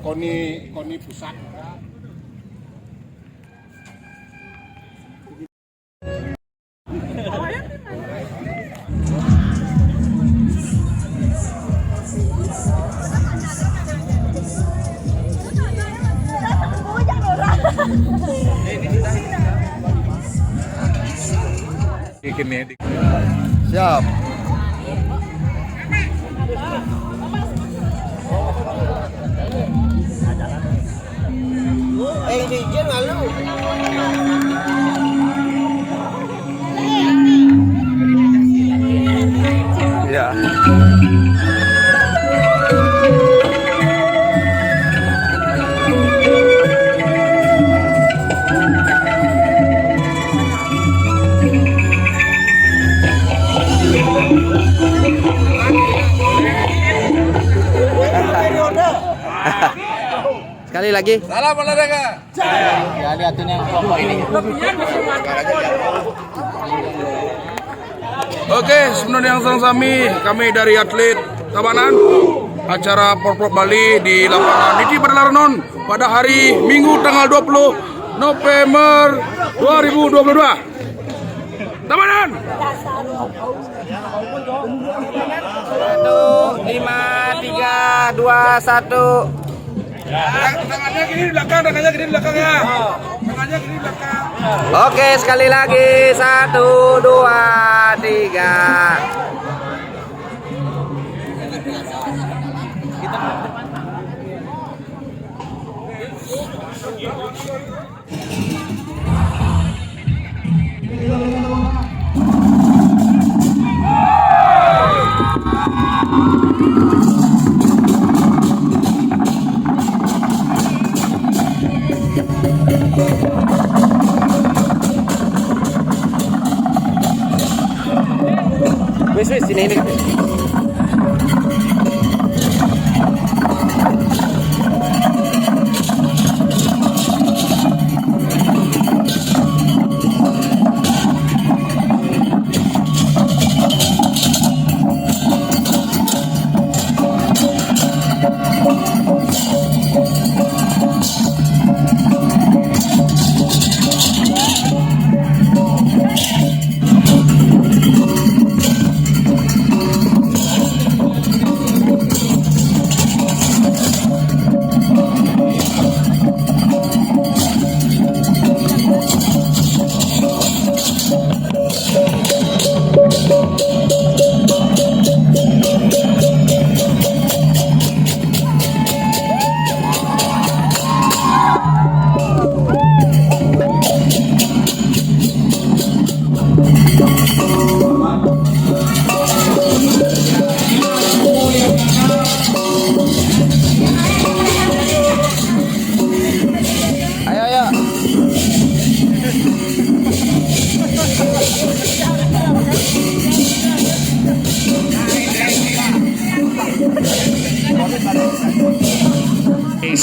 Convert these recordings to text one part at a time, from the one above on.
Koni pusat. Siap. Izin lalu. Ya. Sekali lagi. Salam olahraga. Ya lihatin yang kelompok ini. Oke, sebenarnya yang sami kami dari atlet Tabanan acara Porprov Bali di lapangan Niti Berlaranon pada hari Minggu tanggal 20 November 2022. Tabanan. 5, 3, 2, 1. Tangannya gini di belakang, tangannya gini di belakang ya. Tangannya gini di belakang. Oke, sekali lagi. 1, 2, 3. Wes sini ini.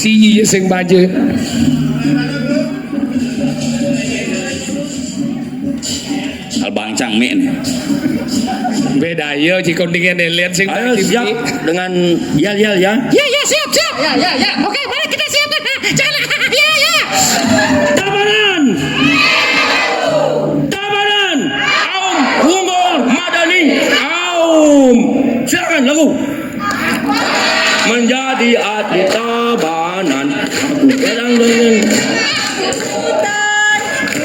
Si gì sing baju. Albang Cangmin. Beda ya si kontingen lihat sing Ayo siap dengan yel ya. Ya siap. Ya. Oke, mari kita siapkan. Jangan ya. Tabanan. Aum Unggul Madani. Aum. Silakan lagu. Menjadi atlet Tabanan. Aku kadang dengan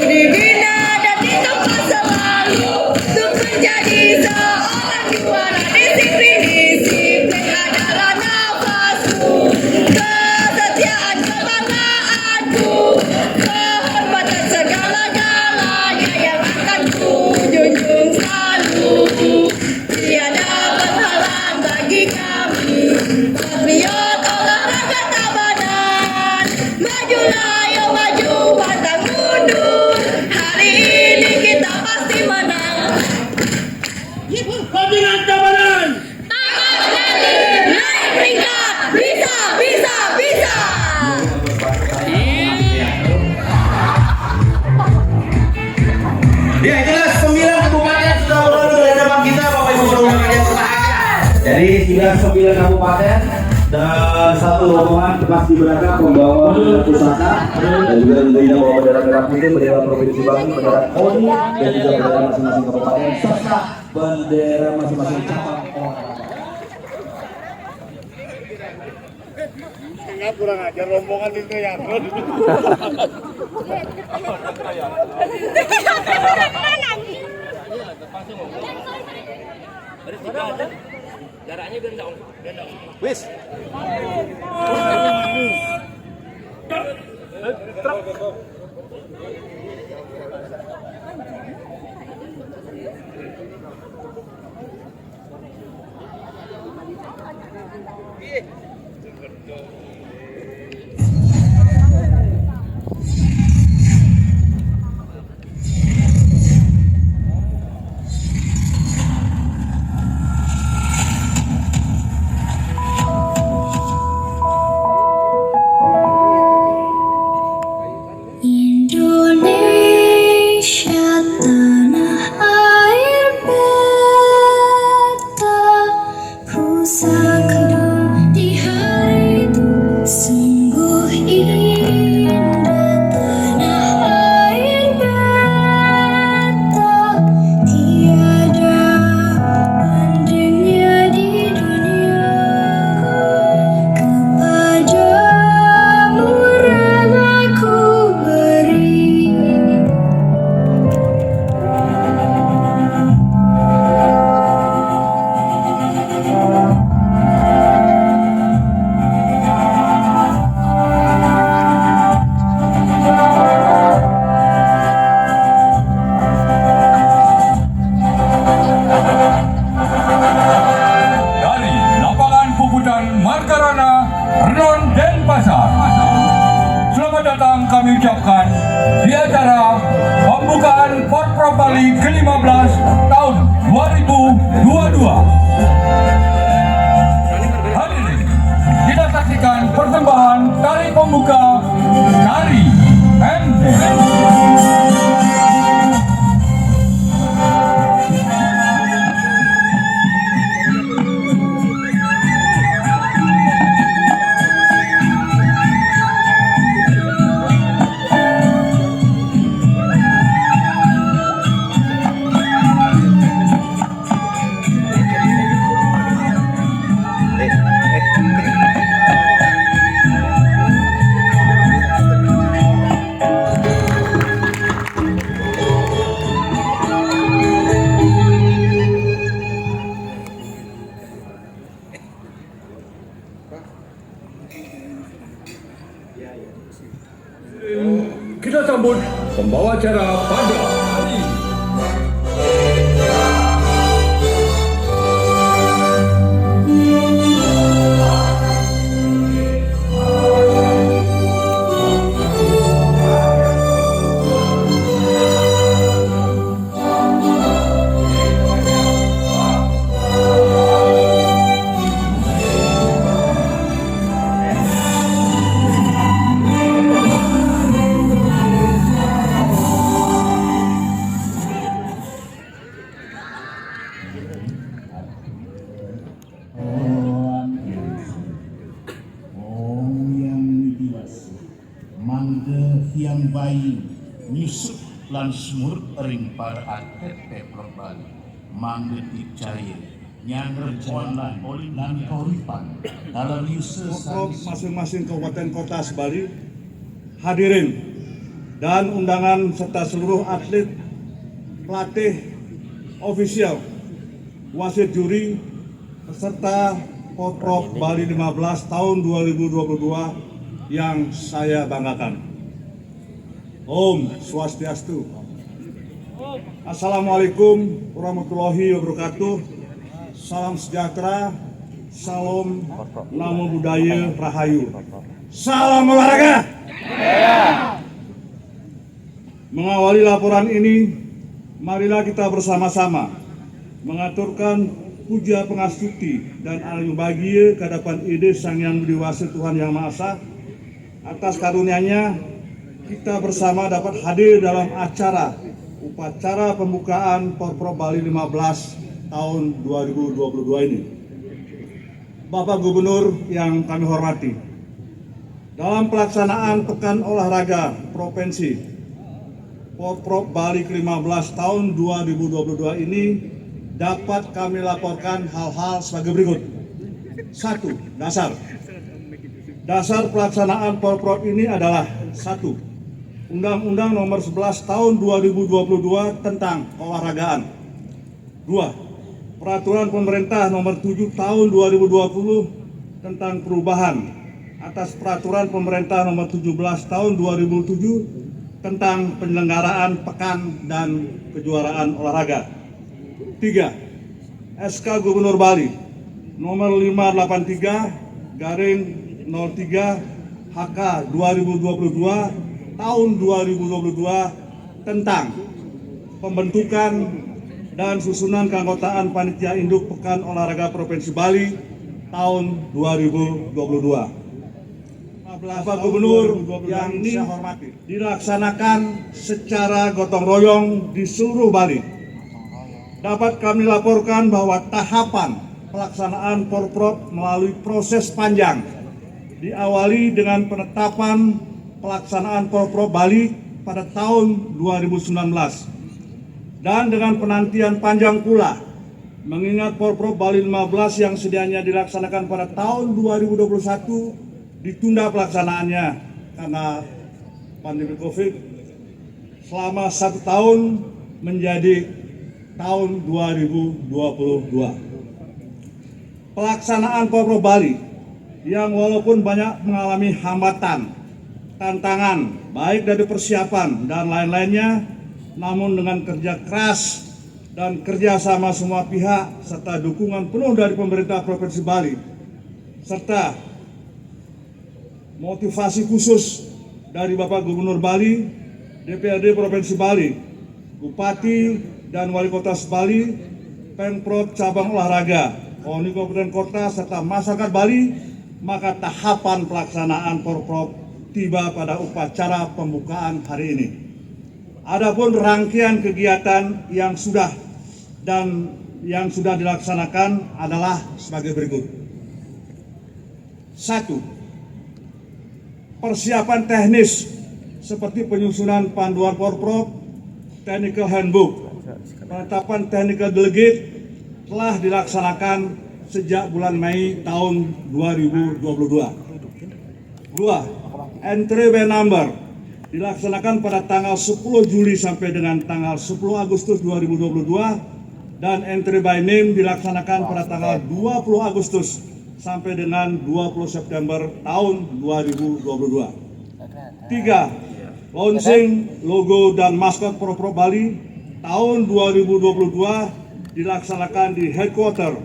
dibina dan ditopang selalu untuk menjadi seorang juara. Disiplin adalah nafasku, kesetiaan kebanggaanku, kehormatan segala-galanya yang akan ku junjung selalu. Tiada penghalang bagi juga 9 kabupaten dan 1 rombongan Paski Braka pembawa bendera pusaka dan juga tentunya bawa bendera merah putih, bendera provinsi Bali, bendera KONI dan juga bendera masing-masing kabupaten serta bendera masing-masing cabang olahraga. Kurang ajar rombongan itu ya. Jaraknya gendong. Wis. Indonesia tanah air beta, pusaka di hari itu sungguh indah. Tanah air beta tiada bandingnya di dunia. Kepadamu relaku beri. Dari lapangan puputan Margarana, Renon Denpasar. Selamat datang kami ucapkan di acara pembukaan Porprov Bali ke-15 tahun 2022. Hadirin, kita saksikan persembahan tari pembuka Tari Enden. Kita sambut pembawa acara pada hari ini. Mangga yang bayi nyusup lan smur ring para atlet Pemprov Bali mangga dicaya nyanger jalan oleh lan kauripan dalam yuse masing-masing kabupaten kota Sebali, hadirin dan undangan serta seluruh atlet, pelatih, ofisial, wasit juri peserta Porprov Bali 15 tahun 2022 yang saya banggakan. Om Swastiastu. Assalamualaikum warahmatullahi wabarakatuh. Salam sejahtera, salam namo budaya rahayu. Salam olahraga. Mengawali laporan ini, marilah kita bersama-sama mengaturkan puja pengastuti dan alih bahagia kehadapan ide Sang Yang Budi Wasa Tuhan Yang Maha Esa. Atas karunia-Nya kita bersama dapat hadir dalam upacara pembukaan Porprov Bali 15 tahun 2022 ini. Bapak Gubernur yang kami hormati, dalam pelaksanaan Pekan Olahraga Provinsi Porprov Bali ke-15 tahun 2022 ini dapat kami laporkan hal-hal sebagai berikut. 1. Dasar pelaksanaan Porprov ini adalah 1. Undang-Undang Nomor 11 Tahun 2022 tentang Keolahragaan. 2. Peraturan Pemerintah Nomor 7 Tahun 2020 tentang perubahan atas Peraturan Pemerintah Nomor 17 Tahun 2007 tentang penyelenggaraan Pekan dan Kejuaraan Olahraga. 3. SK Gubernur Bali Nomor 583 /03 HK 2022 Tahun 2022 tentang pembentukan dan susunan keanggotaan Panitia Induk Pekan Olahraga Provinsi Bali tahun 2022. Bapak Gubernur yang ini saya hormati, dilaksanakan secara gotong royong di seluruh Bali. Dapat kami laporkan bahwa tahapan pelaksanaan Porprov melalui proses panjang, diawali dengan penetapan pelaksanaan Porprov Bali pada tahun 2019. Dan dengan penantian panjang pula, mengingat Porprov Bali 15 yang sedianya dilaksanakan pada tahun 2021 ditunda pelaksanaannya karena pandemi COVID selama 1 tahun menjadi tahun 2022. Pelaksanaan Porprov Bali yang walaupun banyak mengalami hambatan, tantangan, baik dari persiapan dan lain-lainnya, namun dengan kerja keras dan kerjasama semua pihak serta dukungan penuh dari pemerintah Provinsi Bali serta motivasi khusus dari Bapak Gubernur Bali, DPRD Provinsi Bali, Bupati dan Wali Kota Bali, Pemprov Cabang Olahraga, KONI Kabupaten Kota serta masyarakat Bali, maka tahapan pelaksanaan Porprov tiba pada upacara pembukaan hari ini. Adapun rangkaian kegiatan yang sudah dilaksanakan adalah sebagai berikut. 1. Persiapan teknis seperti penyusunan panduan Porprov, Technical Handbook, penetapan Technical Delegate telah dilaksanakan sejak bulan Mei tahun 2022. 2. Entry by number dilaksanakan pada tanggal 10 Juli sampai dengan tanggal 10 Agustus 2022 dan entry by name dilaksanakan pada tanggal 20 Agustus sampai dengan 20 September tahun 2022. 3. Launching logo dan maskot Porprov Bali tahun 2022 dilaksanakan di headquarter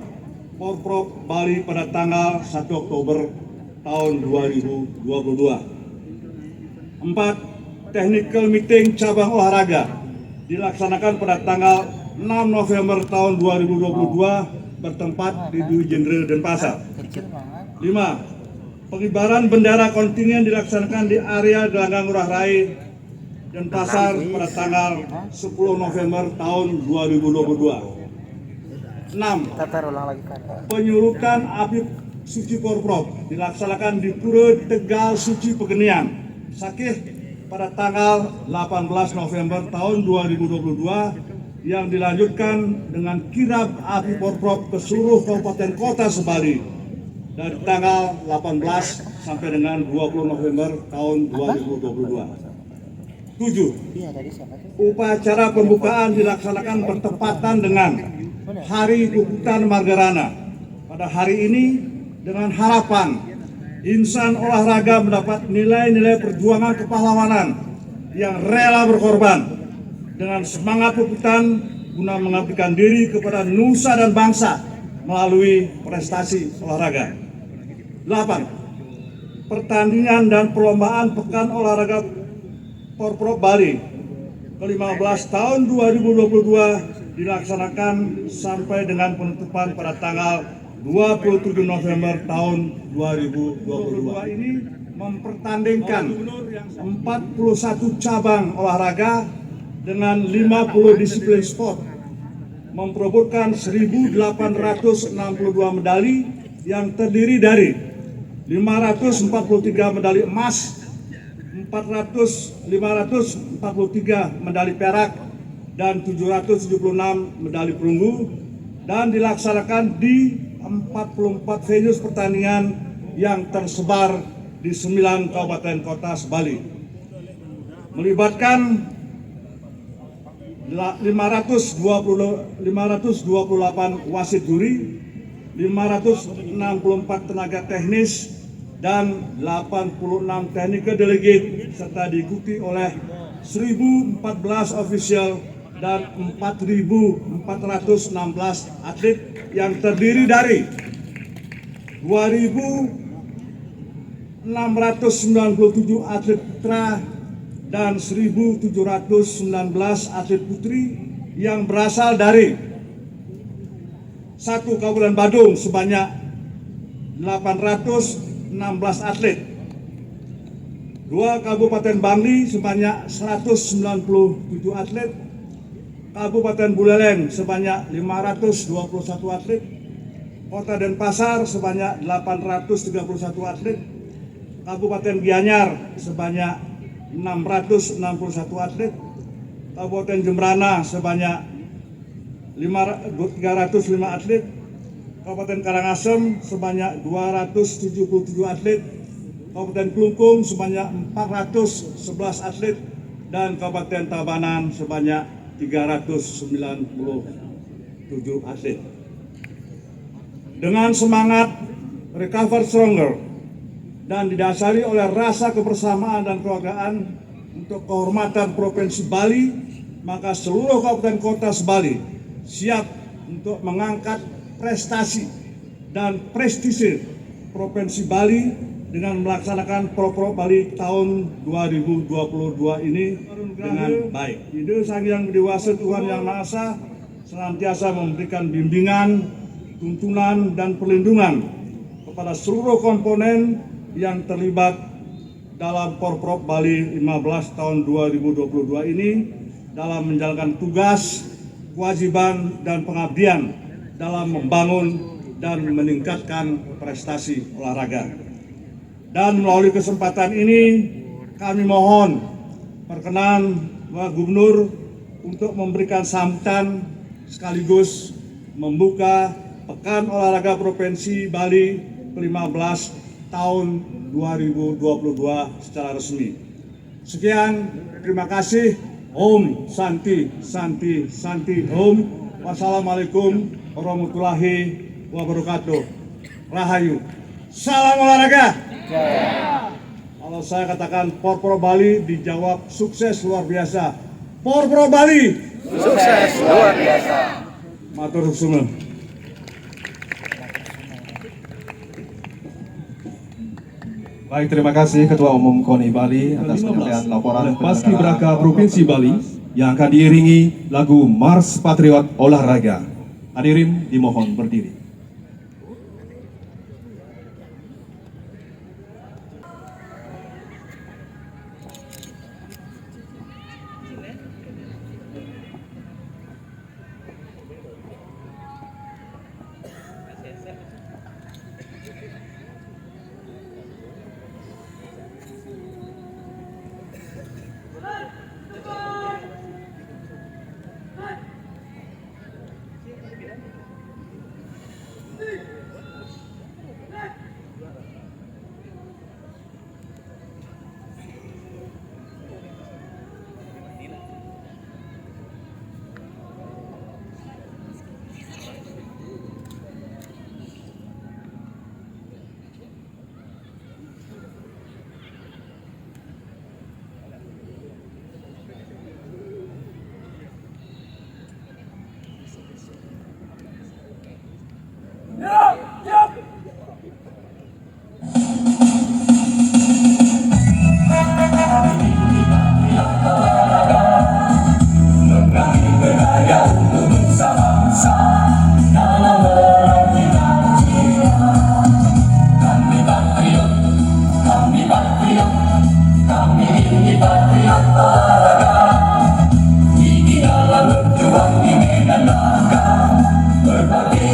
Porprov Bali pada tanggal 1 Oktober tahun 2022. 4. Technical Meeting Cabang Olahraga dilaksanakan pada tanggal 6 November tahun 2022 bertempat di Dwi Jenderal Denpasar. 5. Pengibaran bendera kontingen dilaksanakan di area Gelanggang Ngurah Rai Denpasar pada tanggal 10 November tahun 2022. 6. Penyulutan api suci Porprov dilaksanakan di Pura Tegal Suci Pegenian, Sakih pada tanggal 18 November tahun 2022 yang dilanjutkan dengan kirab api Porprov ke seluruh kabupaten kota sebali dari tanggal 18 sampai dengan 20 November tahun 2022. 7. Upacara pembukaan dilaksanakan bertepatan dengan Hari Kukutan Margarana pada hari ini dengan harapan insan olahraga mendapat nilai-nilai perjuangan kepahlawanan yang rela berkorban dengan semangat puputan guna mengabdikan diri kepada nusa dan bangsa melalui prestasi olahraga. 8. Pertandingan dan perlombaan Pekan Olahraga Porprov Bali ke-15 tahun 2022 dilaksanakan sampai dengan penutupan pada tanggal 27 November tahun 2022 ini mempertandingkan 41 cabang olahraga dengan 50 disiplin sport, memperebutkan 1.862 medali yang terdiri dari 543 medali emas, 543 medali perak, dan 776 medali perunggu, dan dilaksanakan di 44 venue pertandingan yang tersebar di 9 kabupaten kota se-Bali. Melibatkan 528 wasit juri, 564 tenaga teknis, dan 86 technical delegate, serta diikuti oleh 1.014 official dan 4.416 atlet yang terdiri dari 2.697 atlet putra dan 1.719 atlet putri yang berasal dari 1 Kabupaten Badung sebanyak 816 atlet, 2 Kabupaten Bangli sebanyak 197 atlet, Kabupaten Buleleng sebanyak 521 atlet, Kota Denpasar sebanyak 831 atlet, Kabupaten Gianyar sebanyak 661 atlet, Kabupaten Jembrana sebanyak 305 atlet, Kabupaten Karangasem sebanyak 277 atlet, Kabupaten Klungkung sebanyak 411 atlet, dan Kabupaten Tabanan sebanyak 397 atlet. Dengan semangat Recover Stronger dan didasari oleh rasa kebersamaan dan kekeluargaan untuk kehormatan Provinsi Bali, maka seluruh kabupaten kota se-Bali siap untuk mengangkat prestasi dan prestise Provinsi Bali dengan melaksanakan Porprov Bali tahun 2022 ini dengan baik. Ide Sang Yang Dewasa Tuhan Yang Maha Esa senantiasa memberikan bimbingan, tuntunan, dan perlindungan kepada seluruh komponen yang terlibat dalam Porprov Bali 15 tahun 2022 ini dalam menjalankan tugas, kewajiban, dan pengabdian dalam membangun dan meningkatkan prestasi olahraga. Dan melalui kesempatan ini kami mohon perkenan Bapak Gubernur untuk memberikan sambutan sekaligus membuka Pekan Olahraga Provinsi Bali ke-15 tahun 2022 secara resmi. Sekian, terima kasih. Om Santi Santi Santi Om. Wassalamualaikum warahmatullahi wabarakatuh. Rahayu. Salam olahraga. Kalau saya katakan Porprov Bali, dijawab sukses luar biasa. Porprov Bali Sukses luar biasa. Matur suwun. Baik, terima kasih Ketua Umum KONI Bali atas penyampaian laporan Paskibraka Provinsi Bali yang akan diiringi lagu Mars Patriot Olahraga. Hadirin dimohon berdiri.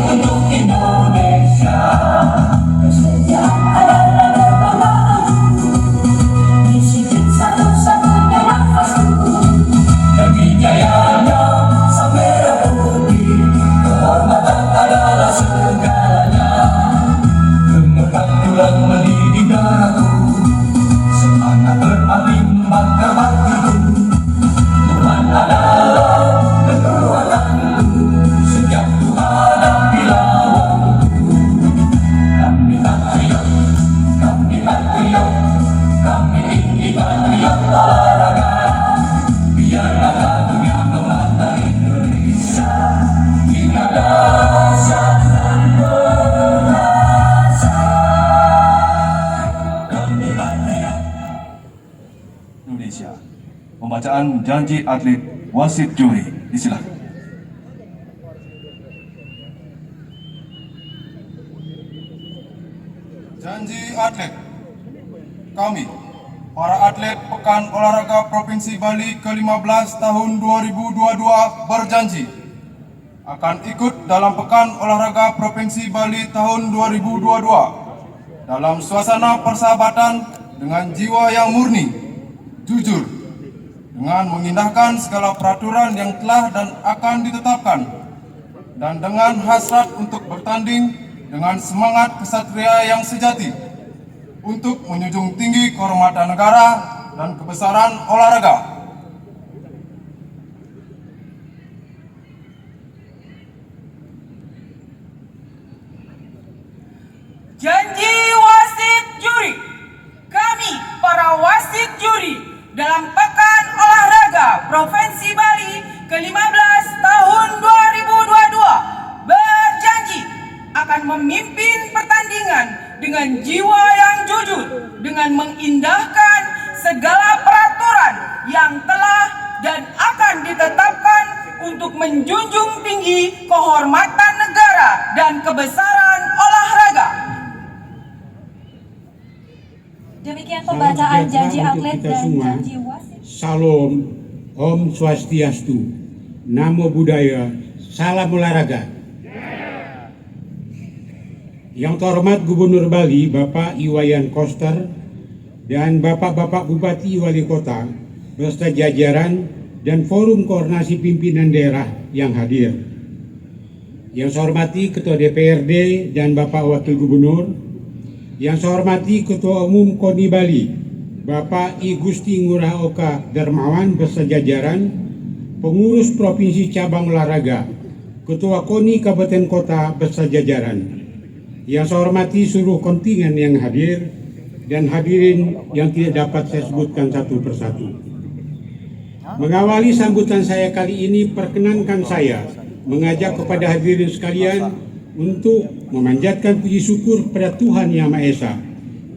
untuk Indonesia. Kesetiaan adalah kebanggaanku, disiplin satu-satunya nafasku. Demi jayanya sang merah putih, kehormatan adalah segalanya. Gemerlap tulang mendidih darahku, semangat berpaling membakar hatiku. Tuhan adalah kekuatanku, sejak Tuhan hadapi lawanku. Kami patriot, kami ingin patriot olahraga. Biarlah dunia memandang Indonesia, jika dahsyat dan perkasa. Kami patriot Indonesia. Pembacaan janji atlet wasit juri. Disilakan. Janji atlet. Kami, para atlet Pekan Olahraga Provinsi Bali ke-15 tahun 2022 berjanji akan ikut dalam Pekan Olahraga Provinsi Bali tahun 2022 dalam suasana persahabatan dengan jiwa yang murni, jujur, dengan mengindahkan segala peraturan yang telah dan akan ditetapkan, dan dengan hasrat untuk bertanding dengan semangat kesatria yang sejati untuk menjunjung tinggi kehormatan negara dan kebesaran olahraga. Janji wasit juri. Kami, para wasit juri dalam Pekan Olahraga Provinsi Bali ke-15 tahun 2022 berjanji akan memimpin pertandingan dengan jiwa yang jujur, dengan mengindahkan segala peraturan yang telah dan akan ditetapkan untuk menjunjung tinggi kehormatan negara dan kebesaran olahraga. Demikian pembacaan janji atlet dan janji wasit. Salam, Om Swastiastu, Namo Buddhaya, Salam Olahraga. Yang terhormat Gubernur Bali, Bapak Iwayan Koster, dan Bapak-Bapak Bupati Wali Kota, beserta jajaran dan Forum Koordinasi Pimpinan Daerah yang hadir. Yang saya hormati Ketua DPRD dan Bapak Wakil Gubernur, yang saya hormati Ketua Umum KONI Bali, Bapak I Gusti Ngurah Oka Darmawan beserta jajaran, pengurus Provinsi Cabang Olahraga, Ketua KONI Kabupaten Kota beserta jajaran. Yang saya hormati seluruh kontingen yang hadir dan hadirin yang tidak dapat saya sebutkan satu persatu. Mengawali sambutan saya kali ini, perkenankan saya mengajak kepada hadirin sekalian untuk memanjatkan puji syukur pada Tuhan Yang Maha Esa,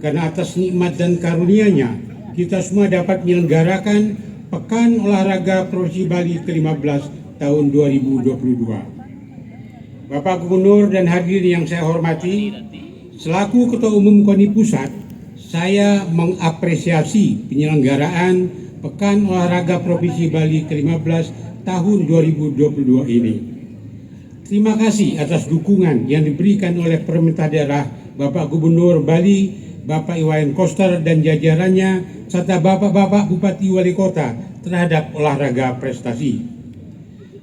karena atas nikmat dan karunia-Nya kita semua dapat menyelenggarakan Pekan Olahraga Provinsi Bali ke-15 tahun 2022. Bapak Gubernur dan hadirin yang saya hormati, selaku Ketua Umum KONI Pusat, saya mengapresiasi penyelenggaraan Pekan Olahraga Provinsi Bali ke-15 tahun 2022 ini. Terima kasih atas dukungan yang diberikan oleh pemerintah daerah, Bapak Gubernur Bali, Bapak Iwayan Koster dan jajarannya, serta Bapak-Bapak Bupati Wali Kota terhadap olahraga prestasi.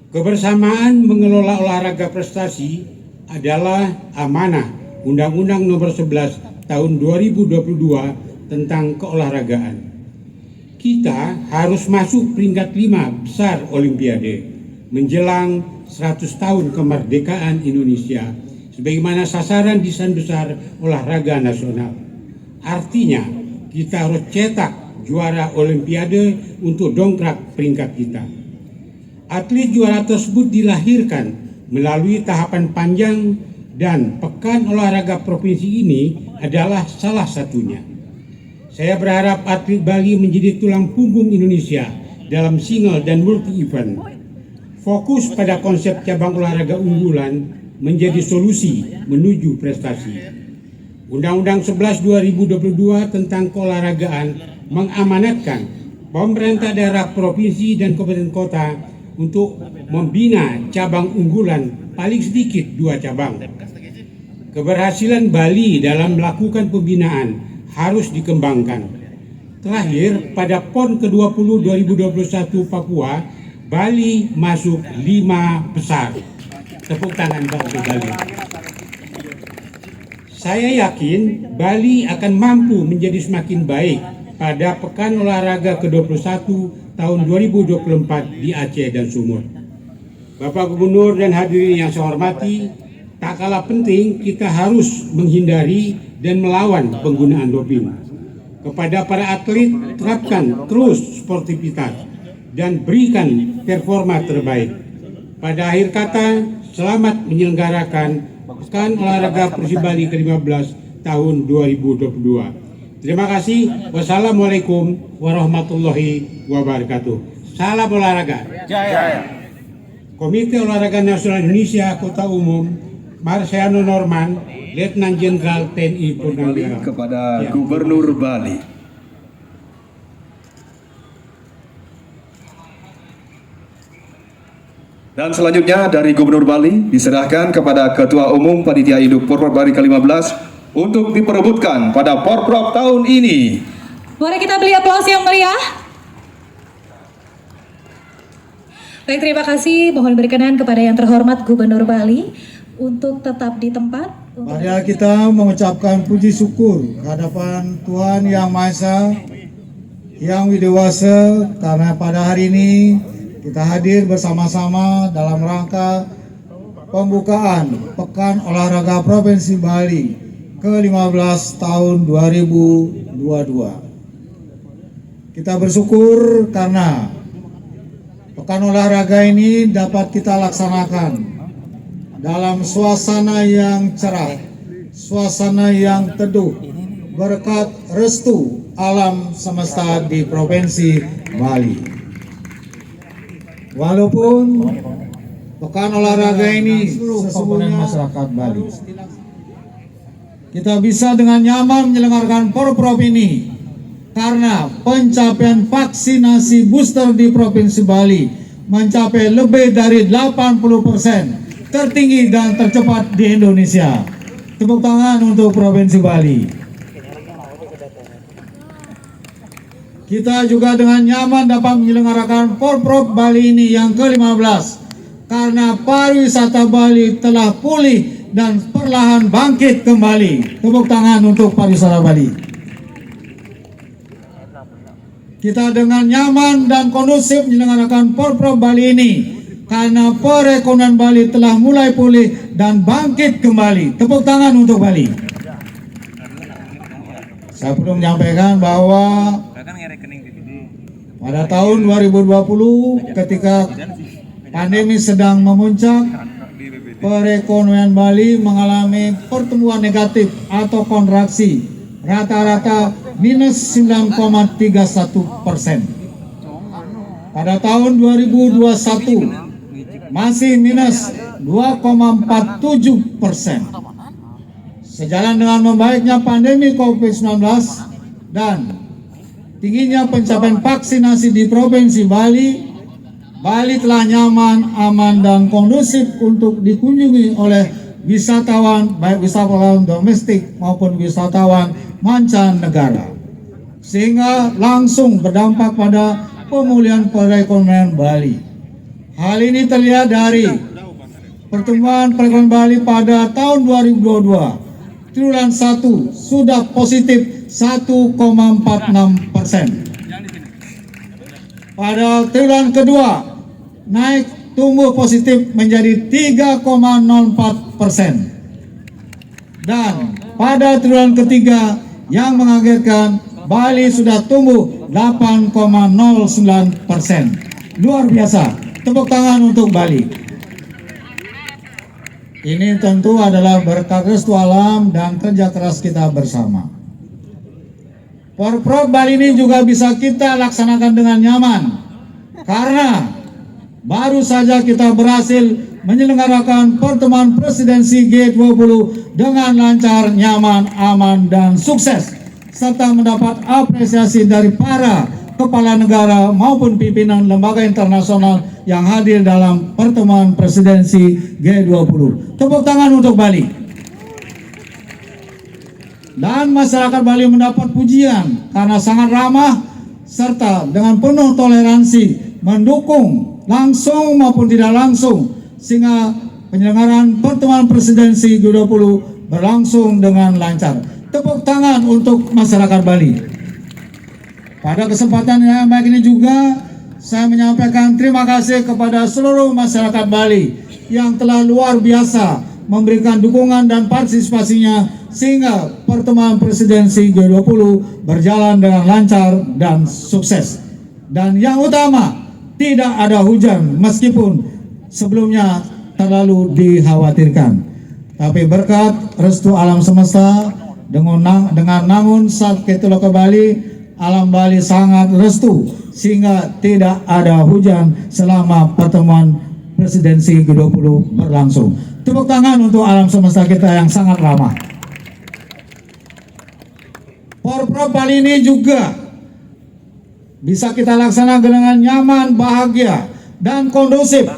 Kebersamaan mengelola olahraga prestasi adalah amanah Undang-Undang Nomor 11 Tahun 2022 tentang keolahragaan. Kita harus masuk peringkat 5 besar Olimpiade menjelang 100 tahun kemerdekaan Indonesia sebagaimana sasaran desain besar olahraga nasional. Artinya, kita harus cetak juara Olimpiade untuk dongkrak peringkat kita. Atlet juara tersebut dilahirkan melalui tahapan panjang dan Pekan Olahraga Provinsi ini adalah salah satunya. Saya berharap atlet Bali menjadi tulang punggung Indonesia dalam single dan multi event. Fokus pada konsep cabang olahraga unggulan menjadi solusi menuju prestasi. Undang-Undang 11 2022 tentang keolahragaan mengamanatkan pemerintah daerah provinsi dan kabupaten kota untuk membina cabang unggulan paling sedikit 2 cabang. Keberhasilan Bali dalam melakukan pembinaan harus dikembangkan. Terakhir, pada PON ke-20 2021 Papua, Bali masuk 5 besar. Tepuk tangan bagi Bali. Saya yakin Bali akan mampu menjadi semakin baik pada Pekan Olahraga ke-21 tahun 2024 di Aceh dan Sumut. Bapak Gubernur dan hadirin yang saya hormati, tak kalah penting kita harus menghindari dan melawan penggunaan doping. Kepada para atlet, terapkan terus sportivitas dan berikan performa terbaik. Pada akhir kata, selamat menyelenggarakan Pekan Olahraga Provinsi Bali ke-15 tahun 2022. Terima kasih. Wassalamualaikum warahmatullahi wabarakatuh. Salam olahraga. Jaya. Komite Olahraga Nasional Indonesia Kota Umum Marciano Norman, Letnan Jenderal TNI Purnawirawan. Kepada Gubernur Bali. Dan selanjutnya dari Gubernur Bali diserahkan kepada Ketua Umum Panitia Induk Porprov Bali ke-15 untuk diperebutkan pada Porprov tahun ini. Mari kita beri aplaus yang meriah. Baik, terima kasih. Mohon berkenan kepada yang terhormat Gubernur Bali untuk tetap di tempat. Mari kita mengucapkan puji syukur kehadapan Tuhan Yang Maha Esa, Yang Widewasa, karena pada hari ini kita hadir bersama-sama dalam rangka pembukaan Pekan Olahraga Provinsi Bali ke-15 tahun 2022. Kita bersyukur karena Pekan olahraga ini dapat kita laksanakan dalam suasana yang cerah, suasana yang teduh, berkat restu alam semesta di Provinsi Bali. Walaupun pekan olahraga ini seluruh komponen masyarakat Bali, kita bisa dengan nyaman menyelenggarakan Porprov ini karena pencapaian vaksinasi booster di Provinsi Bali mencapai lebih dari 80%, tertinggi dan tercepat di Indonesia. Tepuk tangan untuk Provinsi Bali. Kita juga dengan nyaman dapat menyelenggarakan Porprov Bali ini yang ke-15 karena pariwisata Bali telah pulih dan perlahan bangkit kembali. Tepuk tangan untuk pariwisata Bali. Kita dengan nyaman dan kondusif menyelenggarakan Porprov Bali ini karena perekonomian Bali telah mulai pulih dan bangkit kembali. Tepuk tangan untuk Bali. Saya perlu menyampaikan bahwa pada tahun 2020 ketika pandemi sedang memuncak, perekonomian Bali mengalami pertumbuhan negatif atau kontraksi rata-rata minus 9,31%. Pada tahun 2021 masih minus 2,47%. Sejalan dengan membaiknya pandemi COVID-19 dan tingginya pencapaian vaksinasi di Provinsi Bali, Bali telah nyaman, aman, dan kondusif untuk dikunjungi oleh wisatawan, baik wisatawan domestik maupun wisatawan mancanegara, sehingga langsung berdampak pada pemulihan perekonomian Bali. Hal ini terlihat dari pertumbuhan perekonomian Bali pada tahun 2022, triwulan 1 sudah positif 1,46%. Pada triwulan kedua naik tumbuh positif menjadi 3,04%. Dan pada triwulan ketiga yang mengagetkan, Bali sudah tumbuh 8,09%. Luar biasa. Tepuk tangan untuk Bali. Ini tentu adalah berkat restu alam dan kerja keras kita bersama. Porprov Bali ini juga bisa kita laksanakan dengan nyaman karena baru saja kita berhasil menyelenggarakan pertemuan presidensi G20 dengan lancar, nyaman, aman, dan sukses, serta mendapat apresiasi dari para kepala negara maupun pimpinan lembaga internasional yang hadir dalam pertemuan presidensi G20. Tepuk tangan untuk Bali. Dan masyarakat Bali mendapat pujian karena sangat ramah serta dengan penuh toleransi mendukung langsung maupun tidak langsung, sehingga penyelenggaraan pertemuan presidensi G20 berlangsung dengan lancar. Tepuk tangan untuk masyarakat Bali. Pada kesempatan yang baik ini juga saya menyampaikan terima kasih kepada seluruh masyarakat Bali yang telah luar biasa memberikan dukungan dan partisipasinya sehingga pertemuan presidensi G20 berjalan dengan lancar dan sukses. Dan yang utama, tidak ada hujan meskipun sebelumnya terlalu dikhawatirkan. Tapi berkat restu alam semesta dengan namun saat kita ke Bali, alam Bali sangat restu sehingga tidak ada hujan selama pertemuan presidensi G20 berlangsung. Tepuk tangan untuk alam semesta kita yang sangat ramah. Porprov Bali ini juga bisa kita laksanakan dengan nyaman, bahagia, dan kondusif.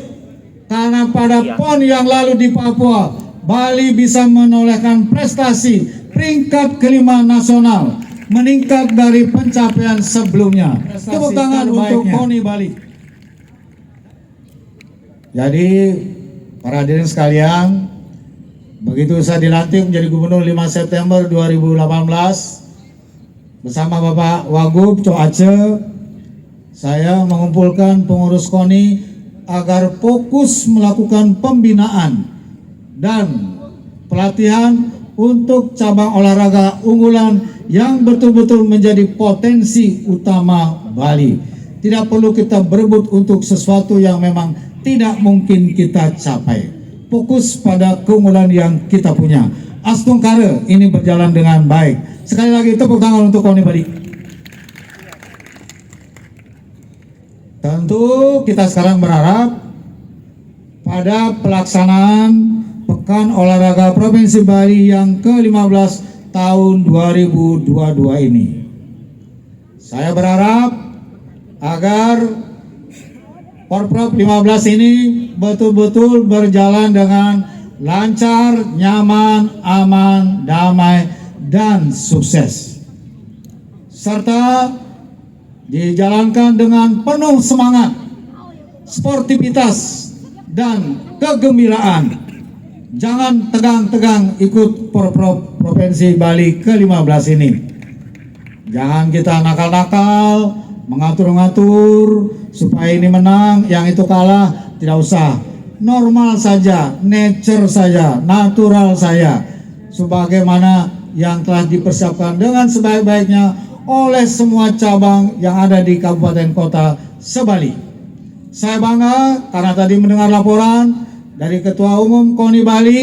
Karena pada PON yang lalu di Papua, Bali bisa menolehkan prestasi peringkat kelima nasional, meningkat dari pencapaian sebelumnya. Tepuk tangan untuk KONI Bali. Jadi, para hadirin sekalian, begitu saya dilantik menjadi gubernur 5 September 2018, bersama Bapak Wagub Cho Aceh, saya mengumpulkan pengurus KONI agar fokus melakukan pembinaan dan pelatihan untuk cabang olahraga unggulan yang betul-betul menjadi potensi utama Bali. Tidak perlu kita berebut untuk sesuatu yang memang tidak mungkin kita capai. Fokus pada keunggulan yang kita punya. Astung Kare ini berjalan dengan baik. Sekali lagi tepuk tangan untuk KONI Bali. Tentu kita sekarang berharap pada pelaksanaan Pekan Olahraga Provinsi Bali yang ke-15 tahun 2022 ini. Saya berharap agar Porprov 15 ini betul-betul berjalan dengan lancar, nyaman, aman, damai, dan sukses. Serta dijalankan dengan penuh semangat, sportivitas, dan kegembiraan. Jangan tegang-tegang ikut Porprov Provinsi Bali ke-15 ini. Jangan kita nakal-nakal, mengatur-ngatur supaya ini menang, yang itu kalah, tidak usah. Normal saja, nature saja, natural saja. Sebagaimana yang telah dipersiapkan dengan sebaik-baiknya oleh semua cabang yang ada di kabupaten kota se-Bali. Saya bangga karena tadi mendengar laporan dari Ketua Umum KONI Bali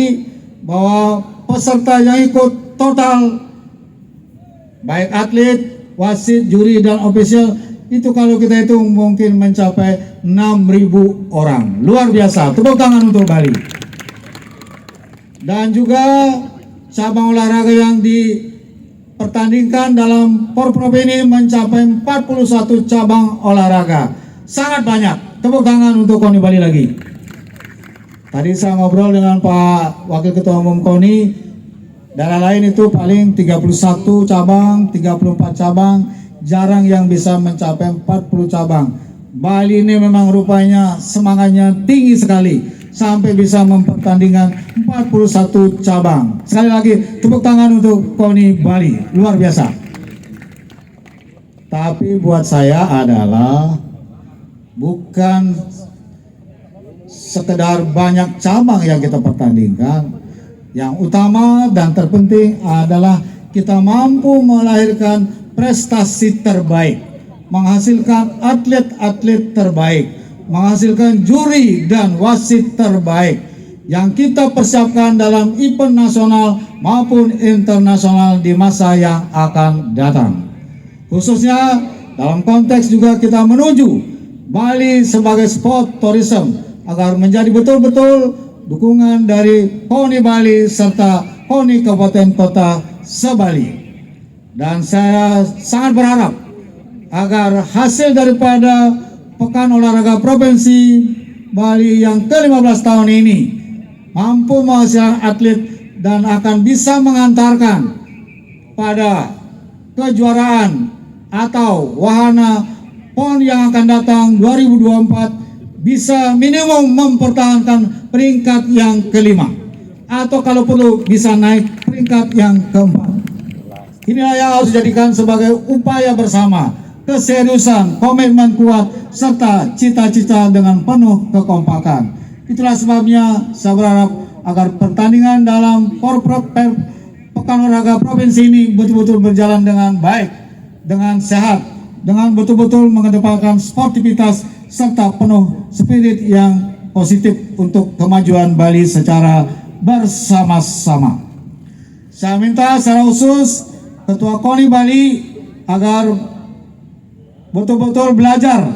bahwa peserta yang ikut total, baik atlet, wasit, juri, dan ofisial, itu kalau kita hitung mungkin mencapai 6.000 orang. Luar biasa, tepuk tangan untuk Bali. Dan juga cabang olahraga yang dipertandingkan dalam Porprov ini mencapai 41 cabang olahraga. Sangat banyak, tepuk tangan untuk KONI Bali lagi. Tadi saya ngobrol dengan Pak Wakil Ketua Umum KONI, daerah lain itu paling 31 cabang, 34 cabang, jarang yang bisa mencapai 40 cabang. Bali ini memang rupanya semangatnya tinggi sekali, sampai bisa mempertandingkan 41 cabang. Sekali lagi, tepuk tangan untuk KONI Bali, luar biasa. Tapi buat saya adalah bukan sekedar banyak cabang yang kita pertandingkan. Yang utama dan terpenting adalah kita mampu melahirkan prestasi terbaik, menghasilkan atlet-atlet terbaik, menghasilkan juri dan wasit terbaik yang kita persiapkan dalam event nasional maupun internasional di masa yang akan datang. Khususnya dalam konteks juga kita menuju Bali sebagai sport tourism, agar menjadi betul-betul dukungan dari KONI Bali serta KONI Kabupaten Kota se-Bali. Dan saya sangat berharap agar hasil daripada Pekan Olahraga Provinsi Bali yang ke-15 tahun ini mampu menghasilkan atlet dan akan bisa mengantarkan pada kejuaraan atau wahana PON yang akan datang 2024 bisa minimum mempertahankan peringkat yang kelima atau kalau perlu bisa naik peringkat yang keempat. Inilah yang harus dijadikan sebagai upaya bersama, keseriusan, komitmen kuat, serta cita-cita dengan penuh kekompakan. Itulah sebabnya saya berharap agar pertandingan dalam Pekan Olahraga Provinsi ini betul-betul berjalan dengan baik, dengan sehat, dengan betul-betul mengedepankan sportivitas serta penuh spirit yang positif untuk kemajuan Bali secara bersama-sama. Saya minta secara khusus Ketua KONI Bali agar betul-betul belajar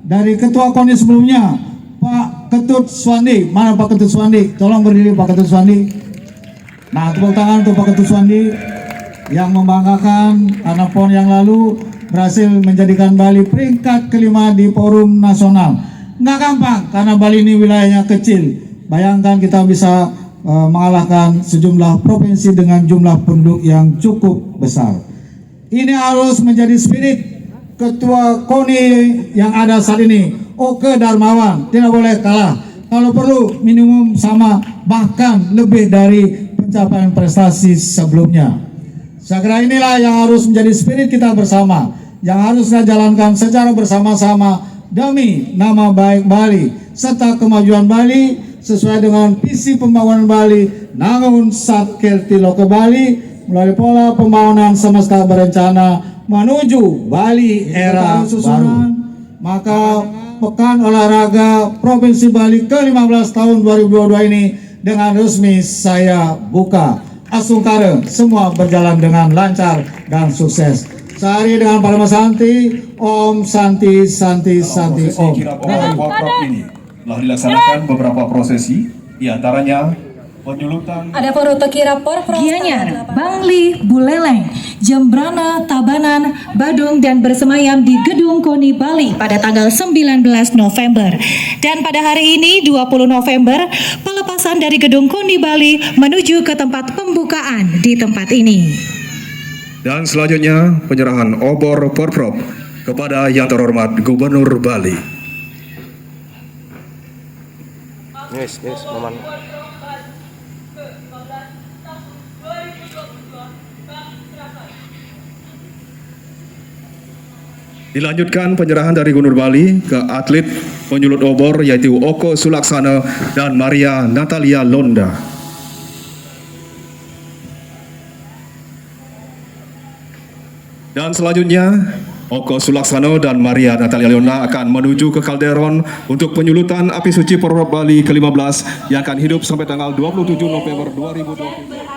dari Ketua KONI sebelumnya, Pak Ketut Suwandi. Mana Pak Ketut Suwandi? Tolong berdiri Pak Ketut Suwandi. Nah, tepuk tangan untuk Pak Ketut Suwandi yang membanggakan karena PON yang lalu berhasil menjadikan Bali peringkat kelima di forum nasional. Nggak gampang karena Bali ini wilayahnya kecil. Bayangkan kita bisa mengalahkan sejumlah provinsi dengan jumlah penduduk yang cukup besar. Ini harus menjadi spirit Ketua KONI yang ada saat ini, Oke Darmawan. Tidak boleh kalah. Kalau perlu minimum sama, bahkan lebih dari pencapaian prestasi sebelumnya. Saya kira inilah yang harus menjadi spirit kita bersama, yang harus kita jalankan secara bersama-sama demi nama baik Bali serta kemajuan Bali sesuai dengan visi pembangunan Bali Nangun Satker Tiloke Bali melalui pola pembangunan semesta berencana menuju Bali era baru. Maka Pekan Olahraga Provinsi Bali ke-15 tahun 2022 ini dengan resmi saya buka. Asungkara semua berjalan dengan lancar dan sukses. Sehari dengan Parama Santi, Om Santi Santi Santi Om. Ini telah dilaksanakan beberapa prosesi, diantaranya penyulutan. Ada Poroto Kira Gianyar, Bangli, Buleleng, Jembrana, Tabanan, Badung dan bersemayam di Gedung KONI Bali pada tanggal 19 November. Dan pada hari ini 20 November, pelepasan dari Gedung KONI Bali menuju ke tempat pembukaan di tempat ini. Dan selanjutnya penyerahan obor Porprov kepada yang terhormat Gubernur Bali. Yes, Maman. Dilanjutkan penyerahan dari Gubernur Bali ke atlet penyulut obor yaitu Oko Sulaksana dan Maria Natalia Londa. Dan selanjutnya Oko Sulaksana dan Maria Natalia Londa akan menuju ke Kalderon untuk penyulutan api suci Porprov Bali ke-15 yang akan hidup sampai tanggal 27 November 2020.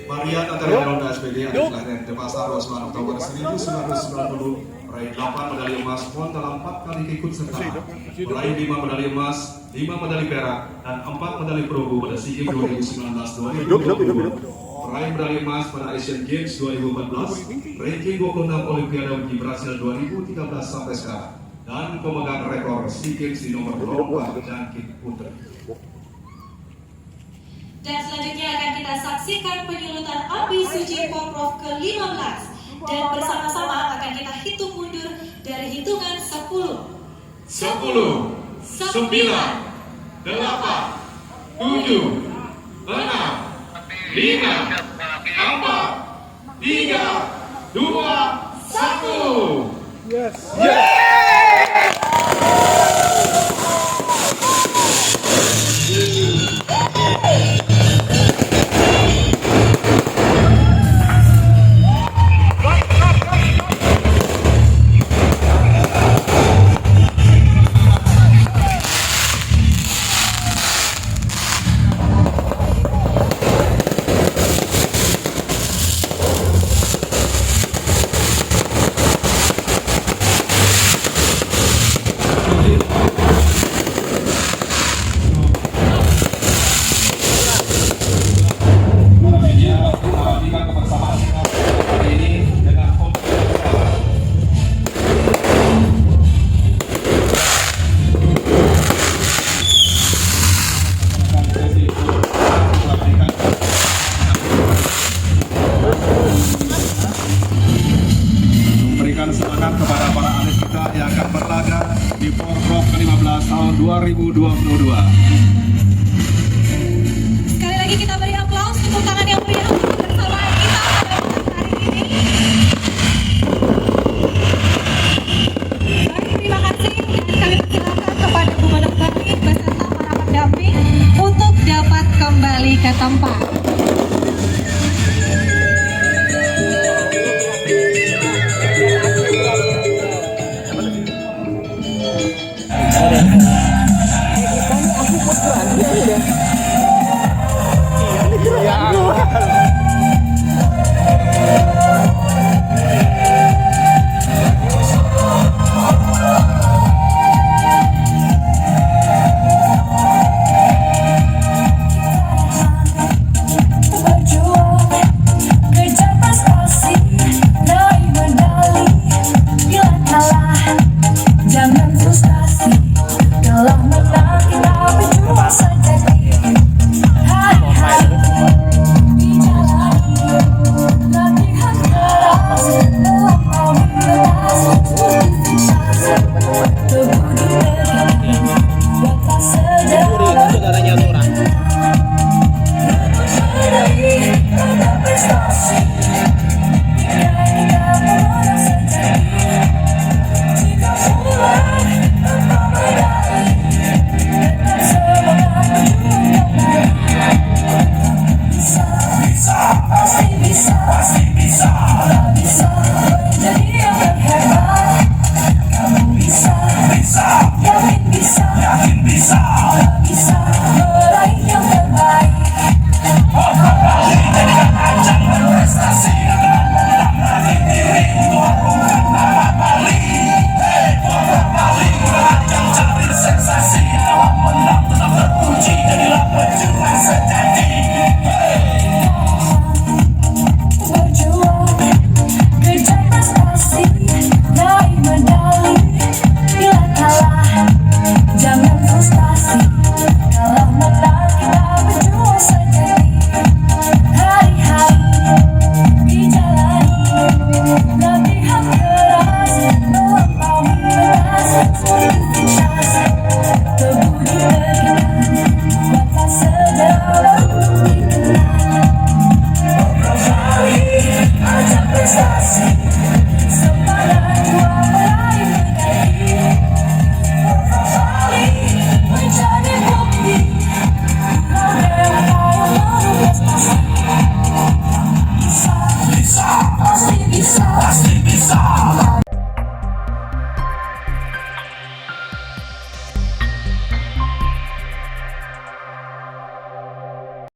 Maria Natalia Londa SPD yang dilahirkan di Pasar 9 Oktober 1990, meraih 8 medali emas PON dalam 4 kali keikut sertaan, meraih 5 medali emas, 5 medali perak, dan 4 medali perunggu pada SEA Games 2019-2020. Meraih medali emas pada Asian Games 2014, ranking 26 Olimpiade Uji Brasil 2013 sampai sekarang, dan pemegang rekor SEA Games di nomor lomba jangkit putra. Dan selanjutnya akan kita saksikan penyulutan api suci Porprov ke-15 dan bersama-sama akan kita hitung mundur dari hitungan 10, 9, 8, 7, 6, 5, 4, 3, 2, 1. Yes. kembali ke tempat.